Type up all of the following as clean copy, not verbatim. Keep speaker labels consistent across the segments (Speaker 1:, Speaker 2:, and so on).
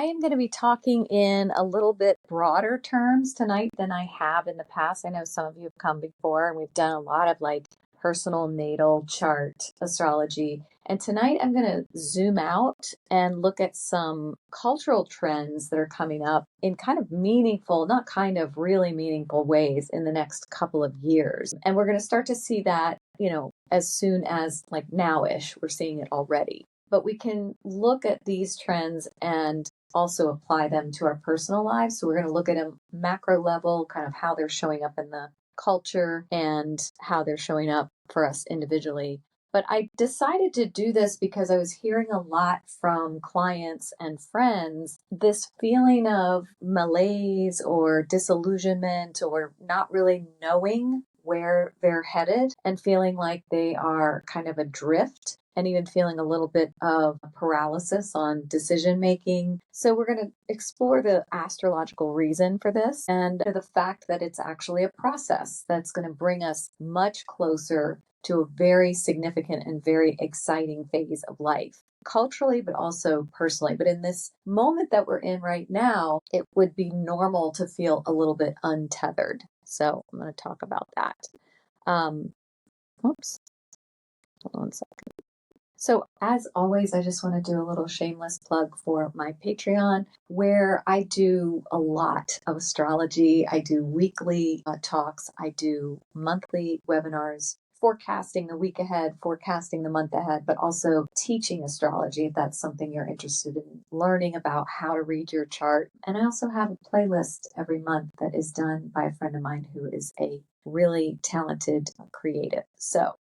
Speaker 1: I am going to be talking in a little bit broader terms tonight than I have in the past. I know some of you have come before and we've done a lot of like personal natal chart astrology. And tonight I'm going to zoom out and look at some cultural trends that are coming up in kind of meaningful, not kind of really meaningful ways in the next couple of years. And we're going to start to see that, as soon as like now-ish, we're seeing it already. But we can look at these trends and also apply them to our personal lives. So we're going to look at a macro level, kind of how they're showing up in the culture and how they're showing up for us individually. But I decided to do this because I was hearing a lot from clients and friends, this feeling of malaise or disillusionment or not really knowing where they're headed and feeling like they are kind of adrift and even feeling a little bit of paralysis on decision making. So we're going to explore the astrological reason for this and the fact that it's actually a process that's going to bring us much closer to a very significant and very exciting phase of life, culturally, but also personally. But in this moment that we're in right now, it would be normal to feel a little bit untethered. So I'm going to talk about that. Oops. Hold on a second. So as always, I just want to do a little shameless plug for my Patreon, where I do a lot of astrology. I do weekly talks. I do monthly webinars, forecasting the week ahead, forecasting the month ahead, but also teaching astrology if that's something you're interested in learning about how to read your chart. And I also have a playlist every month that is done by a friend of mine who is a really talented creative. So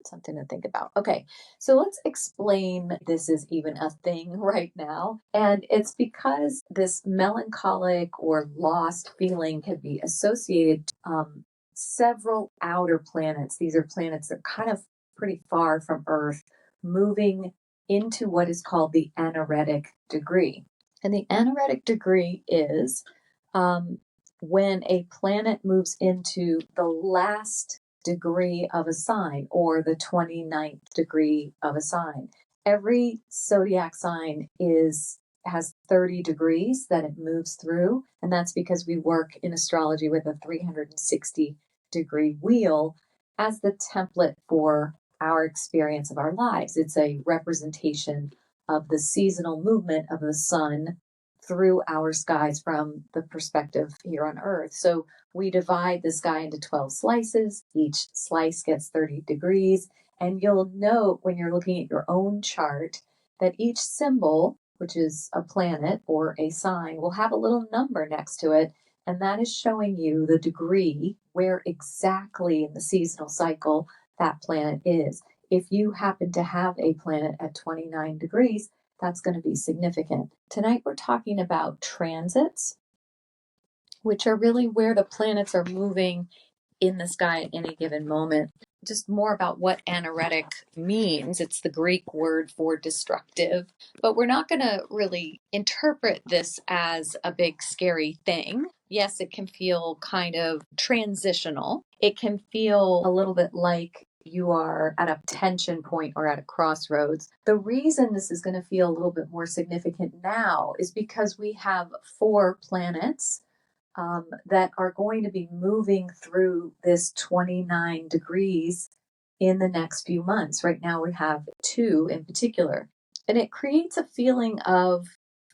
Speaker 1: something to think about. Okay, so let's explain this is even a thing right now. And it's because this melancholic or lost feeling can be associated several outer planets. These are planets that are kind of pretty far from Earth, moving into what is called the anaretic degree. And the anaretic degree is when a planet moves into the last degree of a sign or the 29th degree of a sign. Every zodiac sign has 30 degrees that it moves through, and that's because we work in astrology with a 360-degree wheel as the template for our experience of our lives. It's a representation of the seasonal movement of the sun through our skies from the perspective here on Earth. So we divide the sky into 12 slices. Each slice gets 30 degrees. And you'll note when you're looking at your own chart that each symbol, which is a planet or a sign, will have a little number next to it. And that is showing you the degree where exactly in the seasonal cycle that planet is. If you happen to have a planet at 29 degrees, that's going to be significant. Tonight we're talking about transits, which are really where the planets are moving in the sky at any given moment. Just more about what anaretic means. It's the Greek word for destructive, but we're not going to really interpret this as a big scary thing. Yes, it can feel kind of transitional. It can feel a little bit like you are at a tension point or at a crossroads. The reason this is going to feel a little bit more significant now is because we have 4 planets that are going to be moving through this 29 degrees in the next few months. Right now we have 2 in particular. And it creates a feeling of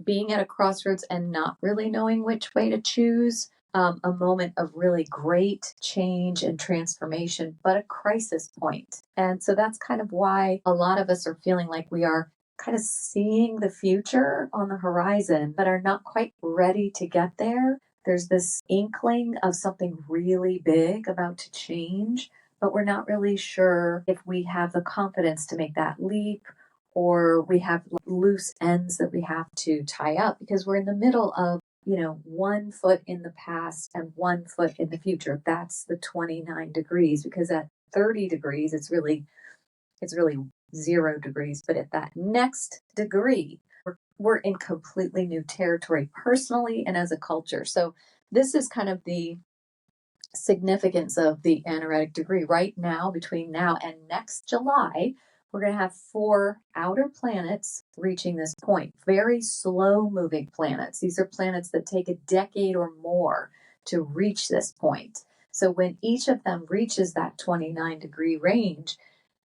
Speaker 1: being at a crossroads and not really knowing which way to choose. A moment of really great change and transformation, but a crisis point. And so that's kind of why a lot of us are feeling like we are kind of seeing the future on the horizon, but are not quite ready to get there. There's this inkling of something really big about to change, but we're not really sure if we have the confidence to make that leap, or we have loose ends that we have to tie up because we're in the middle of 1 foot in the past and 1 foot in the future. That's the 29 degrees, because at 30 degrees, it's really 0 degrees. But at that next degree, we're in completely new territory personally and as a culture. So this is kind of the significance of the anaretic degree right now. Between now and next July, we're going to have 4 outer planets reaching this point. Very slow moving planets. These are planets that take a decade or more to reach this point. So when each of them reaches that 29-degree range,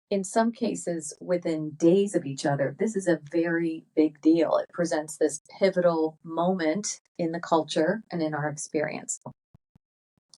Speaker 1: in some cases within days of each other, this is a very big deal. It presents this pivotal moment in the culture and in our experience.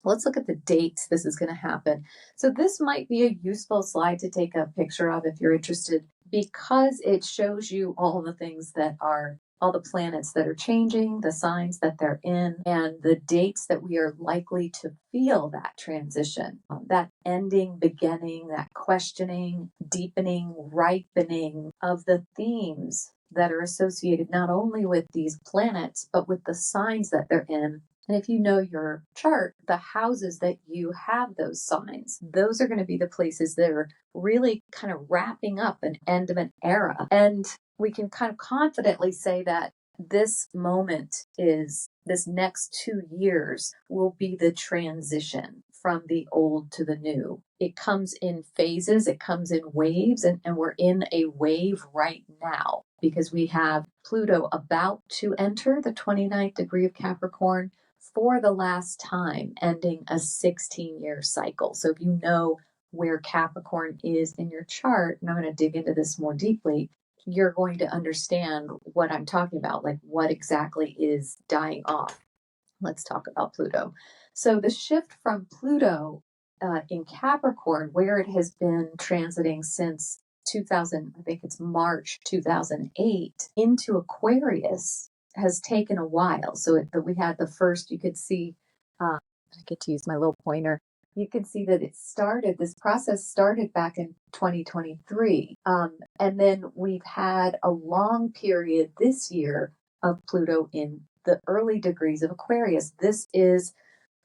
Speaker 1: Let's look at the dates this is going to happen. So this might be a useful slide to take a picture of if you're interested, because it shows you all the things that are, all the planets that are changing, the signs that they're in, and the dates that we are likely to feel that transition, that ending, beginning, that questioning, deepening, ripening of the themes that are associated not only with these planets, but with the signs that they're in. And if you know your chart, the houses that you have those signs, those are going to be the places that are really kind of wrapping up an end of an era. And we can kind of confidently say that this moment is, this next 2 years will be the transition from the old to the new. It comes in phases, it comes in waves, and we're in a wave right now because we have Pluto about to enter the 29th degree of Capricorn for the last time, ending a 16-year cycle. So if you know where Capricorn is in your chart, and I'm going to dig into this more deeply, you're going to understand what I'm talking about, like what exactly is dying off. Let's talk about Pluto. So the shift from Pluto in Capricorn, where it has been transiting since 2000, I think it's March 2008, into Aquarius has taken a while. So we had the first, you could see, I get to use my little pointer. You can see that it started, this process started back in 2023. And then we've had a long period this year of Pluto in the early degrees of Aquarius. This is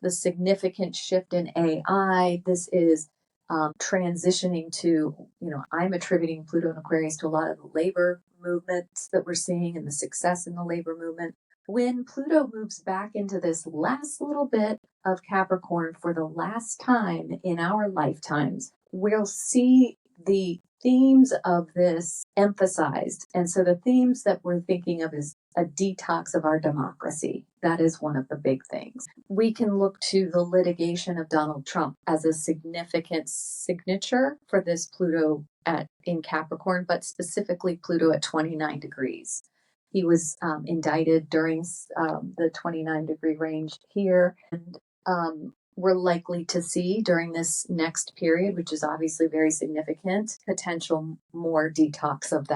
Speaker 1: the significant shift in AI. This is transitioning to, I'm attributing Pluto and Aquarius to a lot of the labor movements that we're seeing and the success in the labor movement. When Pluto moves back into this last little bit of Capricorn for the last time in our lifetimes, we'll see the themes of this emphasized. And so the themes that we're thinking of is a detox of our democracy. That is one of the big things. We can look to the litigation of Donald Trump as a significant signature for this Pluto in Capricorn, but specifically Pluto at 29 degrees. He was indicted during the 29-degree range here, and we're likely to see during this next period, which is obviously very significant, potential more detox of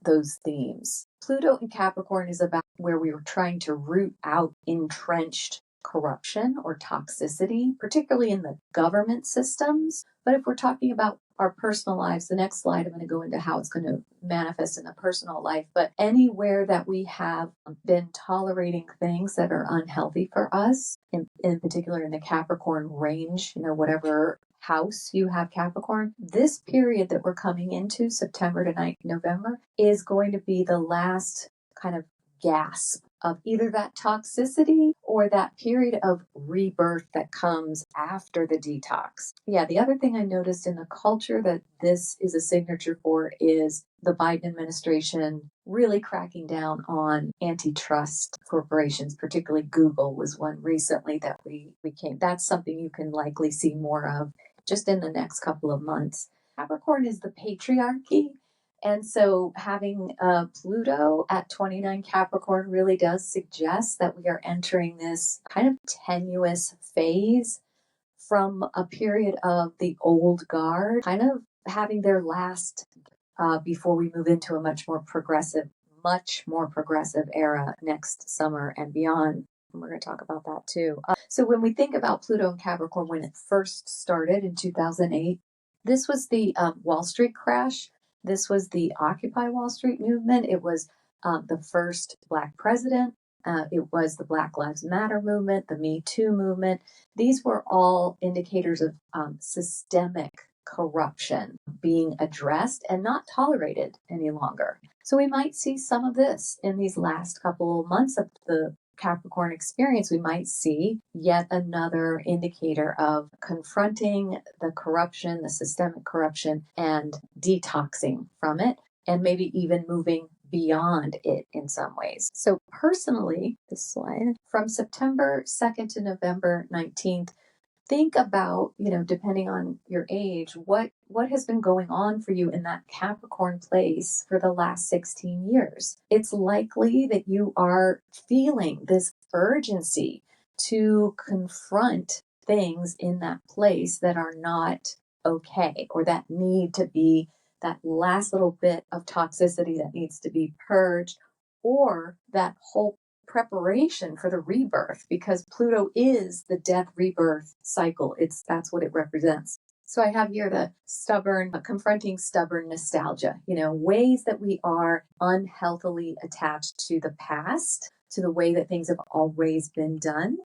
Speaker 1: those themes. Pluto in Capricorn is about where we were trying to root out entrenched corruption or toxicity, particularly in the government systems. But if we're talking about our personal lives, the next slide, I'm going to go into how it's going to manifest in the personal life. But anywhere that we have been tolerating things that are unhealthy for us, in particular in the Capricorn range, whatever house you have Capricorn, this period that we're coming into, September to November, is going to be the last kind of gasp of either that toxicity or that period of rebirth that comes after the detox. Yeah, the other thing I noticed in the culture that this is a signature for is the Biden administration really cracking down on antitrust corporations, particularly Google was one recently that we came. That's something you can likely see more of just in the next couple of months. Capricorn is the patriarchy. And so having Pluto at 29 Capricorn really does suggest that we are entering this kind of tenuous phase from a period of the old guard, kind of having their last before we move into a much more progressive era next summer and beyond. And we're going to talk about that too. So when we think about Pluto and Capricorn, when it first started in 2008, this was the Wall Street crash. This was the Occupy Wall Street movement. It was the first Black president. It was the Black Lives Matter movement, the Me Too movement. These were all indicators of systemic corruption being addressed and not tolerated any longer. So we might see some of this in these last couple of months of the Capricorn experience, we might see yet another indicator of confronting the corruption, the systemic corruption, and detoxing from it, and maybe even moving beyond it in some ways. So personally, this slide, from September 2nd to November 19th, think about, depending on your age, what has been going on for you in that Capricorn place for the last 16 years. It's likely that you are feeling this urgency to confront things in that place that are not okay, or that need to be that last little bit of toxicity that needs to be purged, or that whole preparation for the rebirth, because Pluto is the death rebirth cycle. That's what it represents. So I have here the confronting stubborn nostalgia, ways that we are unhealthily attached to the past, to the way that things have always been done.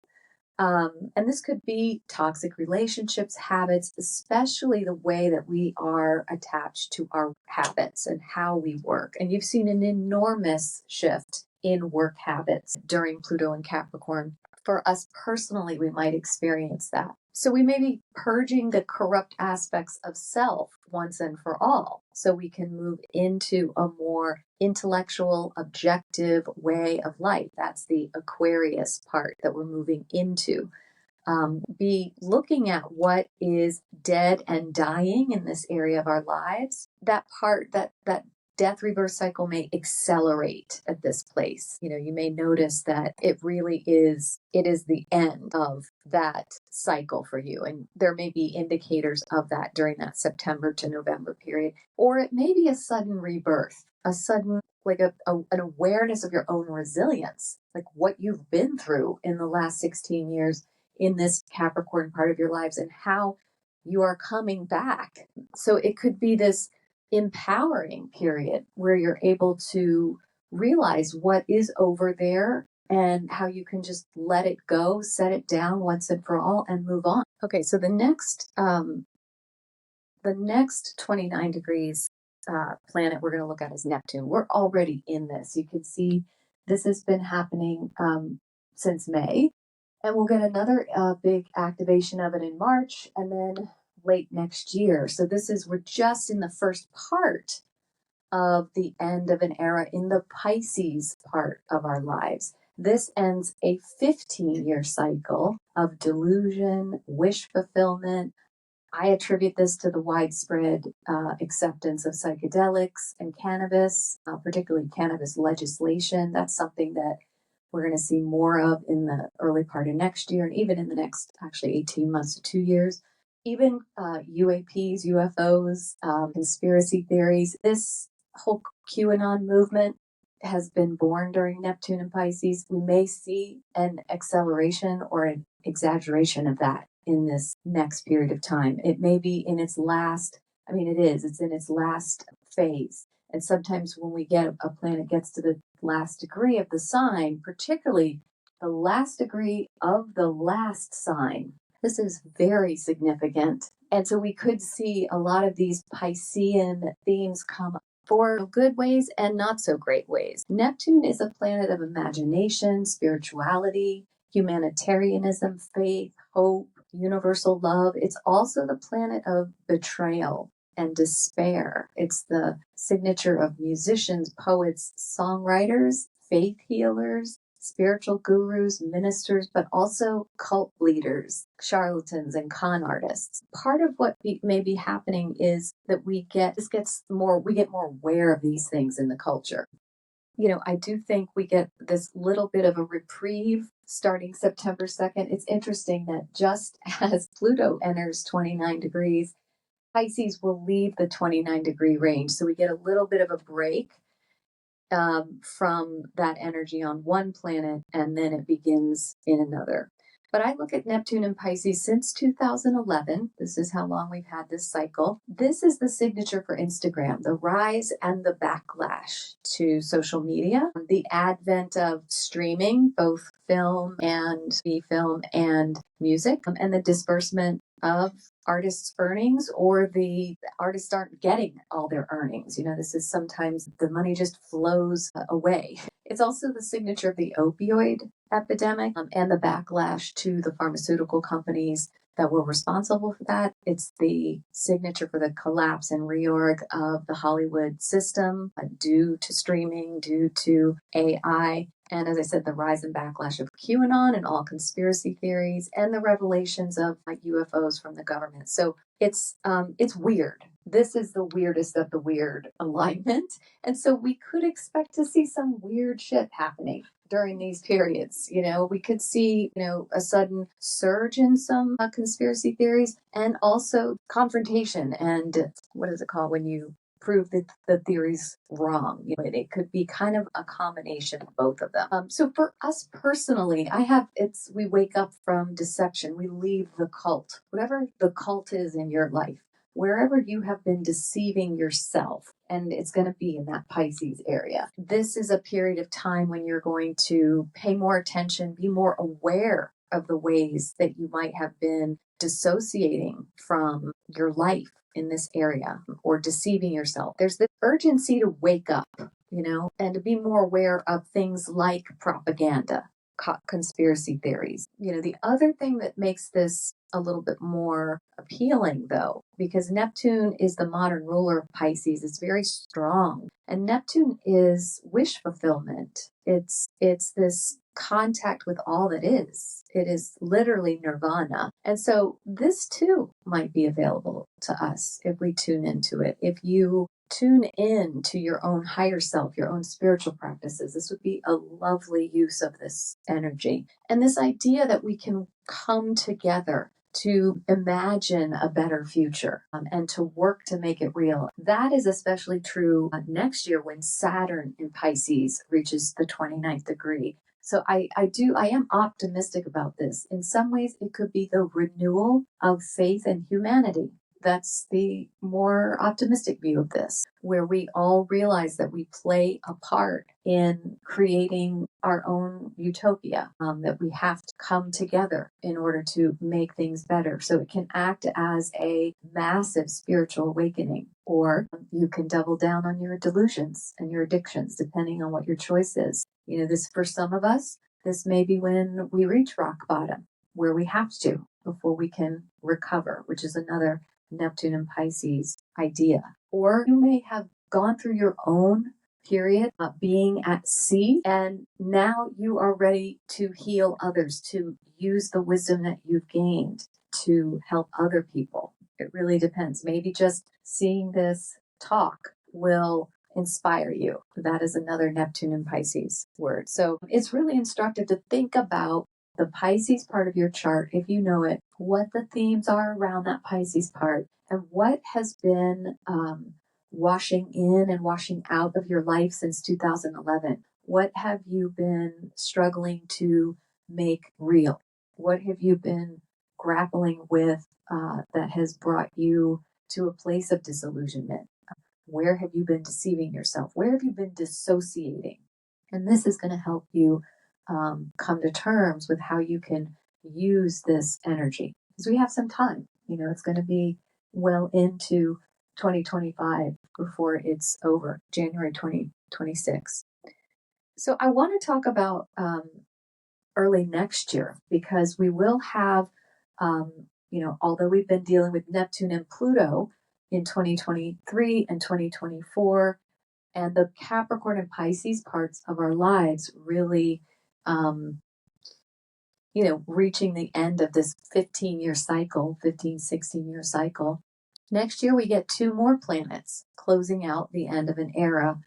Speaker 1: And this could be toxic relationships, habits, especially the way that we are attached to our habits and how we work. And you've seen an enormous shift in work habits during Pluto and Capricorn. For us personally, we might experience that. So we may be purging the corrupt aspects of self once and for all, so we can move into a more intellectual, objective way of life. That's the Aquarius part that we're moving into. Be looking at what is dead and dying in this area of our lives. That part, that death rebirth cycle may accelerate at this place. You may notice that it is the end of that cycle for you. And there may be indicators of that during that September to November period. Or it may be a sudden rebirth, a sudden, like an awareness of your own resilience, like what you've been through in the last 16 years in this Capricorn part of your lives and how you are coming back. So it could be this empowering period where you're able to realize what is over there and how you can just let it go, set it down once and for all, and move on. Okay, so the next 29 degrees planet we're going to look at is Neptune. We're already in this. You can see this has been happening since May, and we'll get another big activation of it in March, and then late next year. So we're just in the first part of the end of an era in the Pisces part of our lives. This ends a 15-year cycle of delusion, wish fulfillment. I attribute this to the widespread acceptance of psychedelics and cannabis, particularly cannabis legislation. That's something that we're going to see more of in the early part of next year, and even in the next, actually, 18 months to 2 years. Even UAPs, UFOs, conspiracy theories. This whole QAnon movement has been born during Neptune and Pisces. We may see an acceleration or an exaggeration of that in this next period of time. It may be in its last, it's in its last phase. And sometimes when a planet gets to the last degree of the sign, particularly the last degree of the last sign, this is very significant. And so we could see a lot of these Piscean themes come up for good ways and not so great ways. Neptune is a planet of imagination, spirituality, humanitarianism, faith, hope, universal love. It's also the planet of betrayal and despair. It's the signature of musicians, poets, songwriters, faith healers, spiritual gurus, ministers, but also cult leaders, charlatans, and con artists. Part of what may be happening is that we get more aware of these things in the culture. I do think we get this little bit of a reprieve starting September 2nd. It's interesting that just as Pluto enters 29 degrees, Pisces will leave the 29-degree range. So we get a little bit of a break from that energy on one planet, and then it begins in another. But I look at Neptune and Pisces since 2011. This is how long we've had this cycle. This is the signature for Instagram, the rise and the backlash to social media, the advent of streaming, both film and film and music, and the disbursement of artists' earnings, or the artists aren't getting all their earnings. This is sometimes the money just flows away. It's also the signature of the opioid epidemic and the backlash to the pharmaceutical companies that were responsible for that. It's the signature for the collapse and reorg of the Hollywood system due to streaming, due to AI. And as I said, the rise and backlash of QAnon and all conspiracy theories and the revelations of UFOs from the government. So it's weird. This is the weirdest of the weird alignment. And so we could expect to see some weird shit happening during these periods. We could see, a sudden surge in some conspiracy theories and also confrontation. And what is it called when you prove that the theory's wrong? It could be kind of a combination of both of them. So for us personally, we wake up from deception. We leave the cult, whatever the cult is in your life, wherever you have been deceiving yourself. And it's going to be in that Pisces area. This is a period of time when you're going to pay more attention, be more aware of the ways that you might have been dissociating from your life in this area or deceiving yourself. There's this urgency to wake up, and to be more aware of things like propaganda, conspiracy theories. The other thing that makes this a little bit more appealing, though, because Neptune is the modern ruler of Pisces. It's very strong. And Neptune is wish fulfillment. It's this contact with all that is. It is literally nirvana. And so this too might be available to us if we tune into it. If you tune in to your own higher self, your own spiritual practices, this would be a lovely use of this energy. And this idea that we can come together to imagine a better future and to work to make it real. That is especially true next year when Saturn in Pisces reaches the 29th degree. So I am optimistic about this. In some ways, it could be the renewal of faith in humanity. That's the more optimistic view of this, where we all realize that we play a part in creating our own utopia, that we have to come together in order to make things better. So it can act as a massive spiritual awakening, or you can double down on your delusions and your addictions, depending on what your choice is. This for some of us, this may be when we reach rock bottom, where we have to before we can recover, which is another Neptune and Pisces idea. Or you may have gone through your own period of being at sea, and now you are ready to heal others, to use the wisdom that you've gained to help other people. It really depends. Maybe just seeing this talk will inspire you. That is another Neptune and Pisces word. So it's really instructive to think about the Pisces part of your chart, if you know it, what the themes are around that Pisces part, and what has been washing in and washing out of your life since 2011. What have you been struggling to make real? What have you been grappling with that has brought you to a place of disillusionment? Where have you been deceiving yourself? Where have you been dissociating? And this is going to help you come to terms with how you can use this energy, because we have some time. It's going to be well into 2025 before it's over, January 2026. So I want to talk about early next year, because we will have, although we've been dealing with Neptune and Pluto in 2023 and 2024, and the Capricorn and Pisces parts of our lives really, reaching the end of this 16-year cycle. Next year, we get 2 more planets closing out the end of an era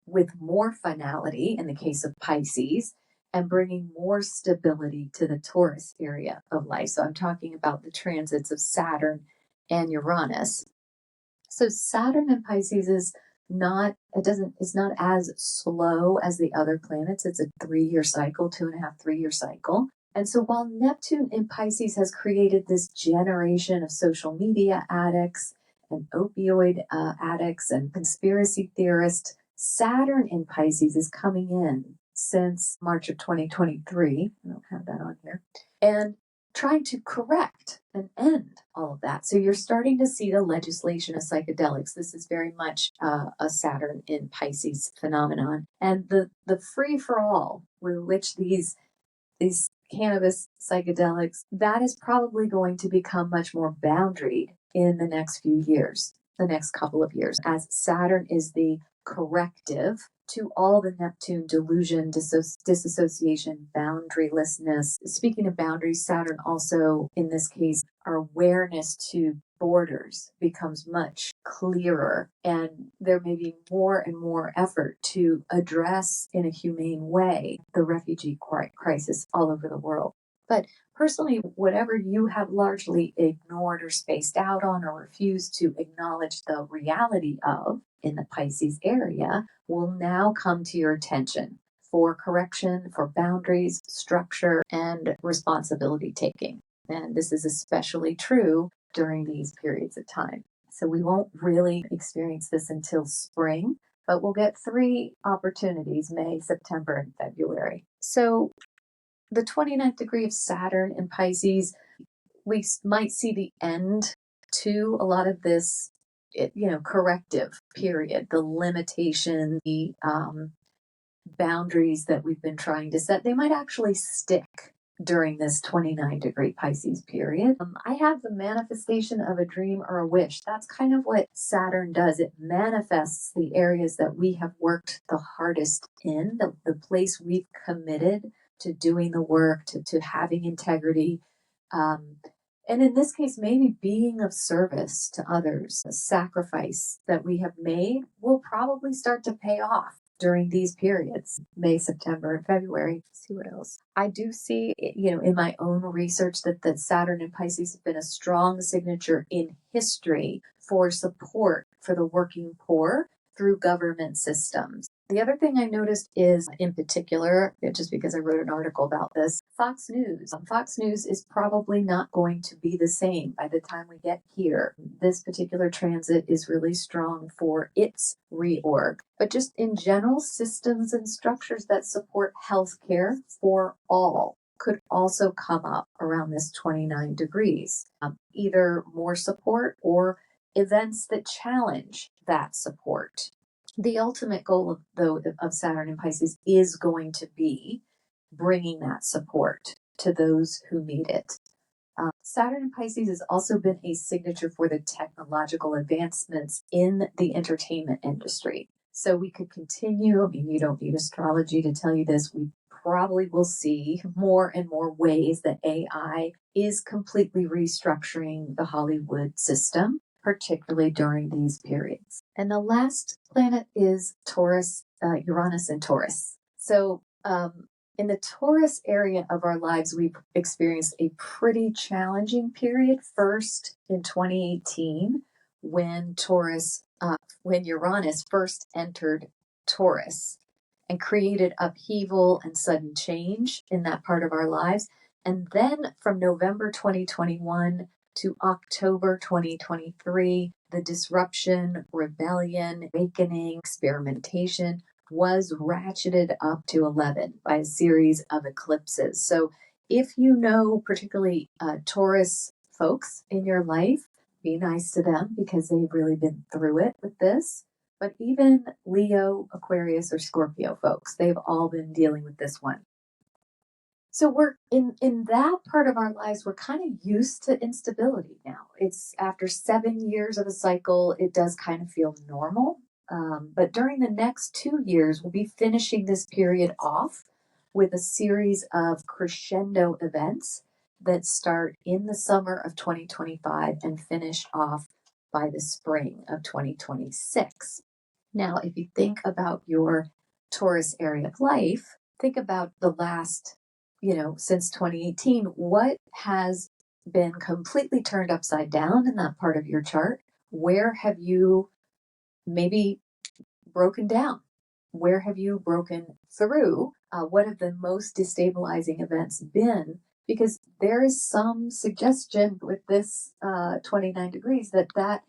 Speaker 1: with more finality in the case of Pisces, and bringing more stability to the Taurus area of life. So I'm talking about the transits of Saturn and Uranus. So Saturn in Pisces is not as slow as the other planets. It's a 3-year cycle, 2.5, 3-year cycle. And so while Neptune in Pisces has created this generation of social media addicts and opioid addicts and conspiracy theorists, Saturn in Pisces is coming in since March of 2023. I don't have that on here. And trying to correct and end all of that. So you're starting to see the legislation of psychedelics. This is very much a Saturn in Pisces phenomenon. And the free for all with which these cannabis psychedelics, that is probably going to become much more boundaried in the next few years, the next couple of years, as Saturn is the corrective to all the Neptune delusion, disassociation, boundarylessness. Speaking of boundaries, Saturn also, in this case, our awareness to borders becomes much clearer, and there may be more and more effort to address in a humane way the refugee crisis all over the world. But personally, whatever you have largely ignored or spaced out on or refused to acknowledge the reality of in the Pisces area will now come to your attention for correction, for boundaries, structure, and responsibility taking. And this is especially true during these periods of time. So we won't really experience this until spring, but we'll get 3 opportunities: May, September, and February. So the 29th degree of Saturn in Pisces, we might see the end to a lot of this, corrective period, the limitation, the boundaries that we've been trying to set. They might actually stick during this 29-degree Pisces period. I have the manifestation of a dream or a wish. That's kind of what Saturn does. It manifests the areas that we have worked the hardest in, the place we've committed to doing the work, to having integrity. And in this case, maybe being of service to others, a sacrifice that we have made will probably start to pay off during these periods, May, September, and February. Let's see what else. I do see, in my own research that Saturn and Pisces have been a strong signature in history for support for the working poor through government systems. The other thing I noticed is, in particular, just because I wrote an article about this, Fox News. Fox News is probably not going to be the same by the time we get here. This particular transit is really strong for its reorg. But just in general, systems and structures that support healthcare for all could also come up around this 29 degrees. Either more support or events that challenge that support. The ultimate goal of Saturn and Pisces is going to be bringing that support to those who need it. Saturn and Pisces has also been a signature for the technological advancements in the entertainment industry. So we could continue. I mean, you don't need astrology to tell you this. We probably will see more and more ways that AI is completely restructuring the Hollywood system, particularly during these periods. And the last planet is Taurus, Uranus and Taurus. So in the Taurus area of our lives, we've experienced a pretty challenging period. First in 2018, when Uranus first entered Taurus and created upheaval and sudden change in that part of our lives. And then from November 2021 to October 2023, the disruption, rebellion, awakening, experimentation was ratcheted up to 11 by a series of eclipses. So if you know particularly Taurus folks in your life, be nice to them because they've really been through it with this. But even Leo, Aquarius, or Scorpio folks, they've all been dealing with this one. So we're in that part of our lives, we're kind of used to instability now. It's after 7 years of a cycle, it does kind of feel normal. But during the next 2 years, we'll be finishing this period off with a series of crescendo events that start in the summer of 2025 and finish off by the spring of 2026. Now, if you think about your Taurus area of life, think about the last, since 2018, what has been completely turned upside down in that part of your chart? Where have you maybe broken down? Where have you broken through? What have the most destabilizing events been? Because there is some suggestion with this 29 degrees that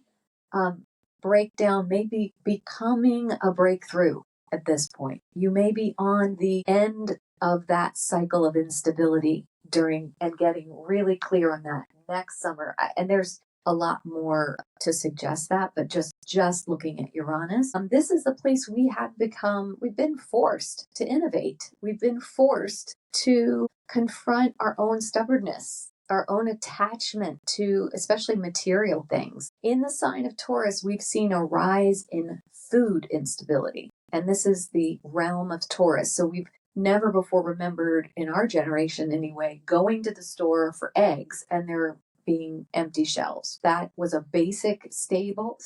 Speaker 1: breakdown may be becoming a breakthrough at this point. You may be on the end of that cycle of instability during and getting really clear on that next summer. And there's a lot more to suggest that, but just looking at Uranus, this is the place we've been forced to innovate. We've been forced to confront our own stubbornness, our own attachment to especially material things. In the sign of Taurus, we've seen a rise in food instability. And this is the realm of Taurus. So we've never before remembered, in our generation anyway, going to the store for eggs and there being empty shelves. That was a basic staple.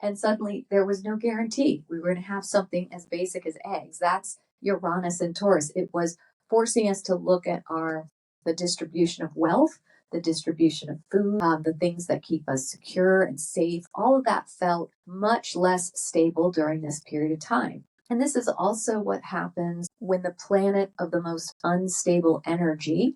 Speaker 1: And suddenly there was no guarantee we were going to have something as basic as eggs. That's Uranus and Taurus. It was forcing us to look at the distribution of wealth, the distribution of food, the things that keep us secure and safe. All of that felt much less stable during this period of time. And this is also what happens when the planet of the most unstable energy,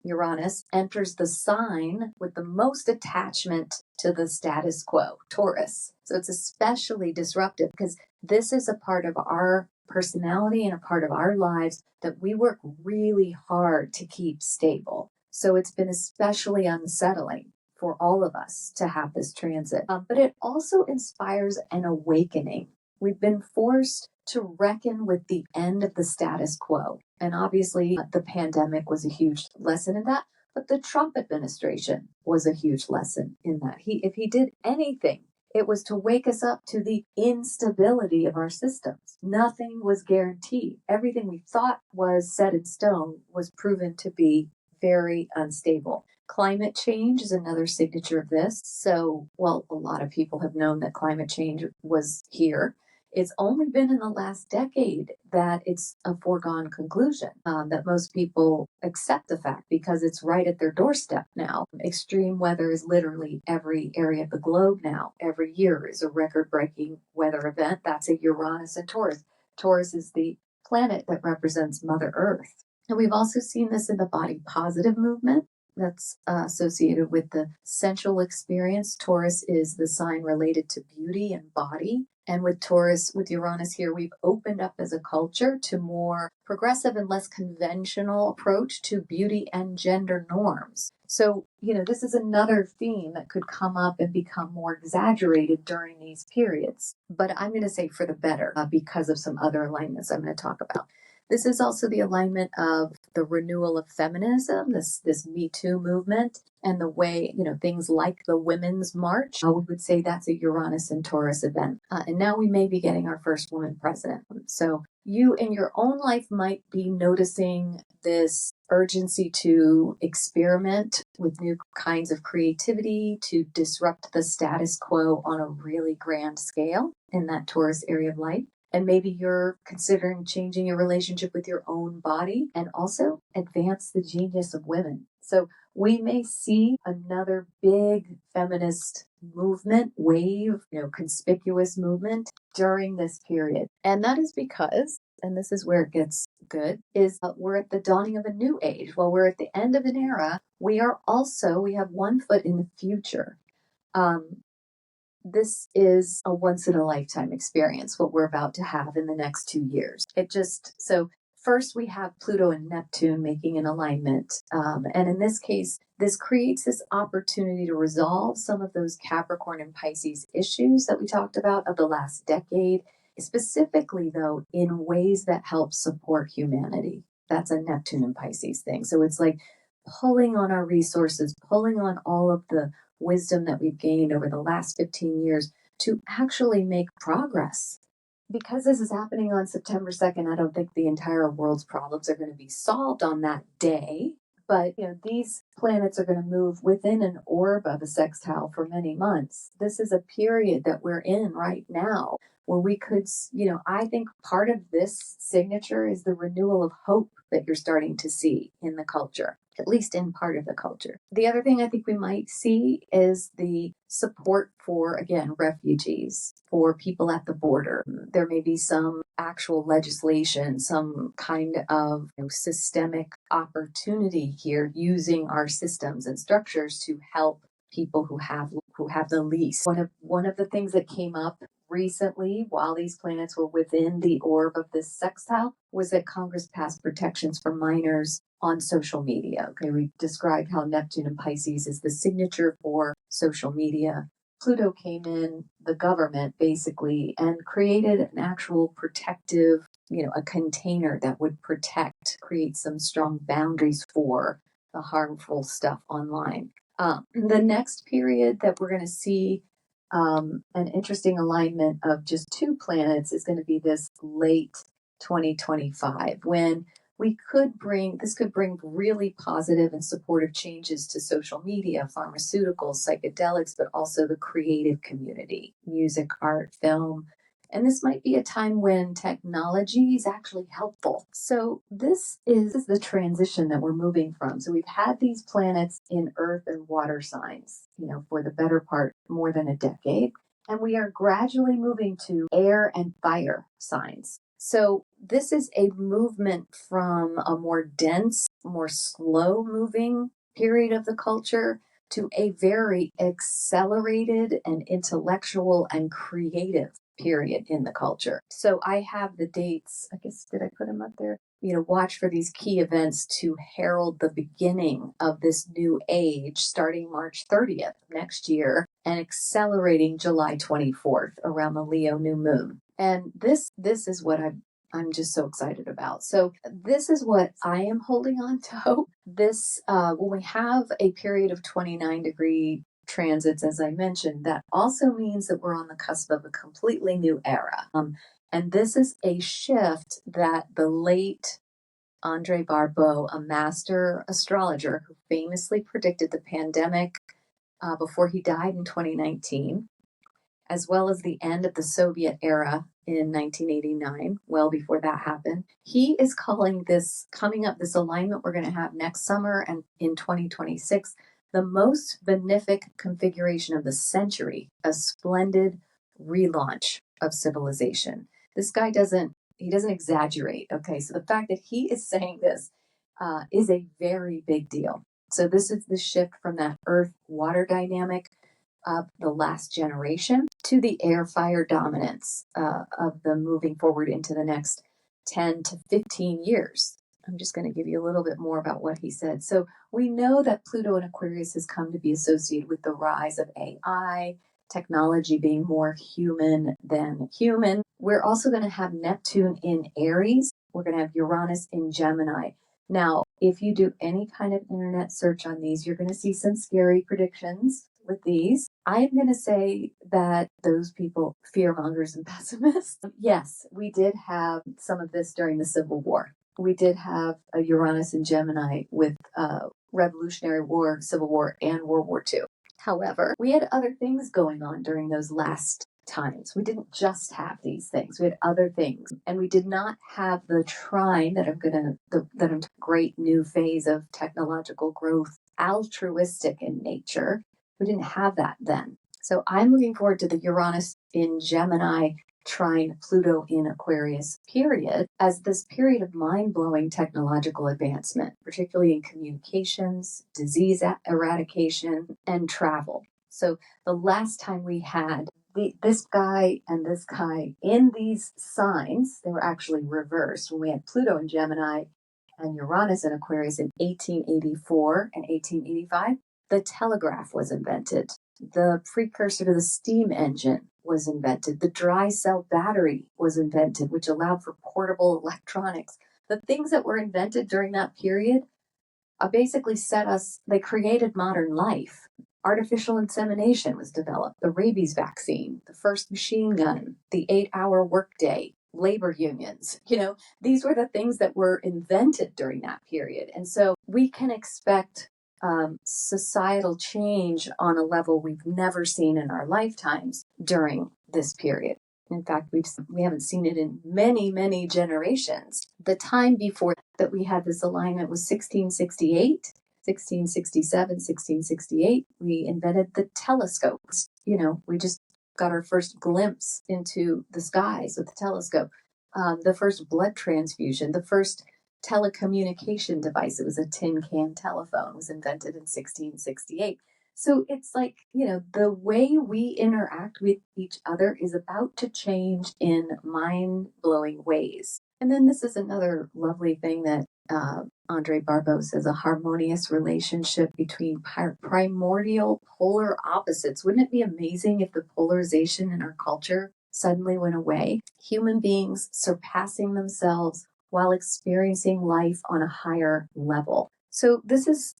Speaker 1: Uranus, enters the sign with the most attachment to the status quo, Taurus. So it's especially disruptive because this is a part of our personality and a part of our lives that we work really hard to keep stable. So it's been especially unsettling for all of us to have this transit. But it also inspires an awakening. We've been forced to reckon with the end of the status quo. And obviously, the pandemic was a huge lesson in that, but the Trump administration was a huge lesson in that. If he did anything, it was to wake us up to the instability of our systems. Nothing was guaranteed. Everything we thought was set in stone was proven to be very unstable. Climate change is another signature of this. So, well, a lot of people have known that climate change was here. It's only been in the last decade that it's a foregone conclusion, that most people accept the fact because it's right at their doorstep now. Extreme weather is literally every area of the globe now. Every year is a record-breaking weather event. That's a Uranus and Taurus. Taurus is the planet that represents Mother Earth. And we've also seen this in the body positive movement. That's associated with the sensual experience. Taurus is the sign related to beauty and body. And with Taurus, with Uranus here, we've opened up as a culture to more progressive and less conventional approach to beauty and gender norms. So, this is another theme that could come up and become more exaggerated during these periods. But I'm going to say for the better because of some other alignments I'm going to talk about. This is also the alignment of the renewal of feminism, this Me Too movement, and the way, things like the Women's March. We would say that's a Uranus and Taurus event. And now we may be getting our first woman president. So you in your own life might be noticing this urgency to experiment with new kinds of creativity, to disrupt the status quo on a really grand scale in that Taurus area of life. And maybe you're considering changing your relationship with your own body and also advance the genius of women. So we may see another big feminist movement, wave, conspicuous movement during this period. And that is because, and this is where it gets good, is we're at the dawning of a new age. While we're at the end of an era, we have one foot in the future. This is a once in a lifetime experience, what we're about to have in the next 2 years. So first we have Pluto and Neptune making an alignment. And in this case, this creates this opportunity to resolve some of those Capricorn and Pisces issues that we talked about of the last decade, specifically though, in ways that help support humanity. That's a Neptune and Pisces thing. So it's like pulling on our resources, pulling on all of the wisdom that we've gained over the last 15 years to actually make progress. Because this is happening on September 2nd, I don't think the entire world's problems are going to be solved on that day. But, these planets are going to move within an orb of a sextile for many months. This is a period that we're in right now where we could, I think part of this signature is the renewal of hope that you're starting to see in the culture, at least in part of the culture. The other thing I think we might see is the support for, again, refugees, for people at the border. There may be some actual legislation, some kind of systemic opportunity here using our systems and structures to help people who have the least. One of the things that came up recently while these planets were within the orb of this sextile was that Congress passed protections for minors on social media. Okay, we described how Neptune in Pisces is the signature for social media. Pluto came in the government basically and created an actual protective, a container that would protect, create some strong boundaries for the harmful stuff online. The next period that we're going to see an interesting alignment of just two planets is going to be this late 2025 when this could bring really positive and supportive changes to social media, pharmaceuticals, psychedelics, but also the creative community, music, art, film. And this might be a time when technology is actually helpful. So this is the transition that we're moving from. So we've had these planets in earth and water signs, for the better part, more than a decade. And we are gradually moving to air and fire signs. So this is a movement from a more dense, more slow moving period of the culture to a very accelerated and intellectual and creative period in the culture. So I have the dates, I guess, did I put them up there? Watch for these key events to herald the beginning of this new age starting March 30th next year and accelerating July 24th around the Leo new moon. And this is what I'm just so excited about. So this is what I am holding on to. This when we have a period of 29-degree transits, as I mentioned, that also means that we're on the cusp of a completely new era. And this is a shift that the late Andre Barbeau, a master astrologer who famously predicted the pandemic before he died in 2019, as well as the end of the Soviet era in 1989, well before that happened. He is calling this alignment we're going to have next summer and in 2026, the most benefic configuration of the century, a splendid relaunch of civilization. This guy doesn't exaggerate. Okay, so the fact that he is saying this is a very big deal. So this is the shift from that earth-water dynamic of the last generation to the air-fire dominance of the moving forward into the next 10 to 15 years. I'm just going to give you a little bit more about what he said. So we know that Pluto in Aquarius has come to be associated with the rise of AI, technology being more human than human. We're also going to have Neptune in Aries. We're going to have Uranus in Gemini. Now, if you do any kind of internet search on these, you're going to see some scary predictions with these. I'm going to say that those people, fearmongers and pessimists, yes, we did have some of this during the Civil War. We did have a Uranus in Gemini with Revolutionary War, Civil War, and World War II. However, we had other things going on during those last times. We didn't just have these things. We had other things. And we did not have the trine that great new phase of technological growth, altruistic in nature. We didn't have that then. So I'm looking forward to the Uranus in Gemini trine Pluto in Aquarius period as this period of mind-blowing technological advancement, particularly in communications, disease eradication, and travel. So the last time we had this guy and this guy in these signs, they were actually reversed. When we had Pluto in Gemini and Uranus in Aquarius in 1884 and 1885, the telegraph was invented. The precursor to the steam engine was invented. The dry cell battery was invented, which allowed for portable electronics. The things that were invented during that period basically they created modern life. Artificial insemination was developed, the rabies vaccine, the first machine gun, the 8-hour workday, labor unions. These were the things that were invented during that period. And so we can expect societal change on a level we've never seen in our lifetimes during this period. In fact, we haven't seen it in many, many generations. The time before that we had this alignment was 1668, 1667, 1668. We invented the telescope. We just got our first glimpse into the skies with the telescope. The first blood transfusion, the first telecommunication device, it was a tin can telephone, was invented in 1668. So it's like, the way we interact with each other is about to change in mind-blowing ways. And then this is another lovely thing that Andre Barbeau says a harmonious relationship between primordial polar opposites. Wouldn't it be amazing if the polarization in our culture suddenly went away? Human beings surpassing themselves while experiencing life on a higher level. So this is,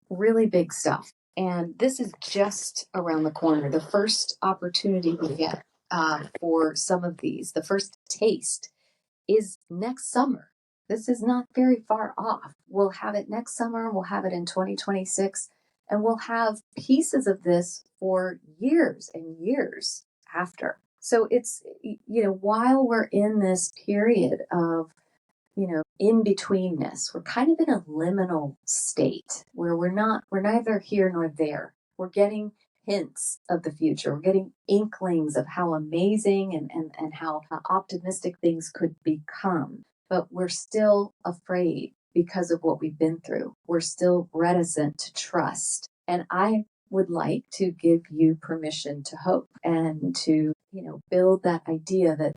Speaker 1: really big stuff. And this is just around the corner. The first opportunity we get for some of these, the first taste, is next summer. This is not very far off. We'll have it next summer. We'll have it in 2026. And we'll have pieces of this for years and years after. So it's, while we're in this period of in betweenness. We're kind of in a liminal state where we're neither here nor there. We're getting hints of the future. We're getting inklings of how amazing and how optimistic things could become. But we're still afraid because of what we've been through. We're still reticent to trust. And I would like to give you permission to hope and to build that idea that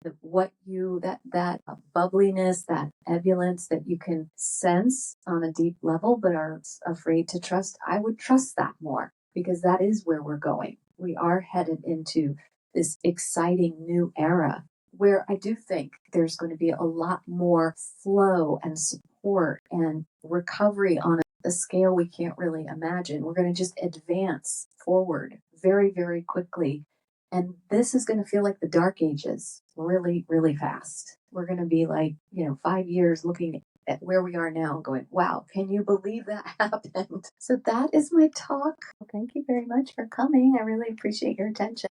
Speaker 1: that bubbliness, that ebullience that you can sense on a deep level but are afraid to trust. I would trust that more, because that is where we're going. We are headed into this exciting new era where I do think there's going to be a lot more flow and support and recovery on a scale we can't really imagine. We're going to just advance forward very, very quickly. And this is going to feel like the dark ages really, really fast. We're going to be like, 5 years looking at where we are now and going, wow, can you believe that happened? So that is my talk. Thank you very much for coming. I really appreciate your attention.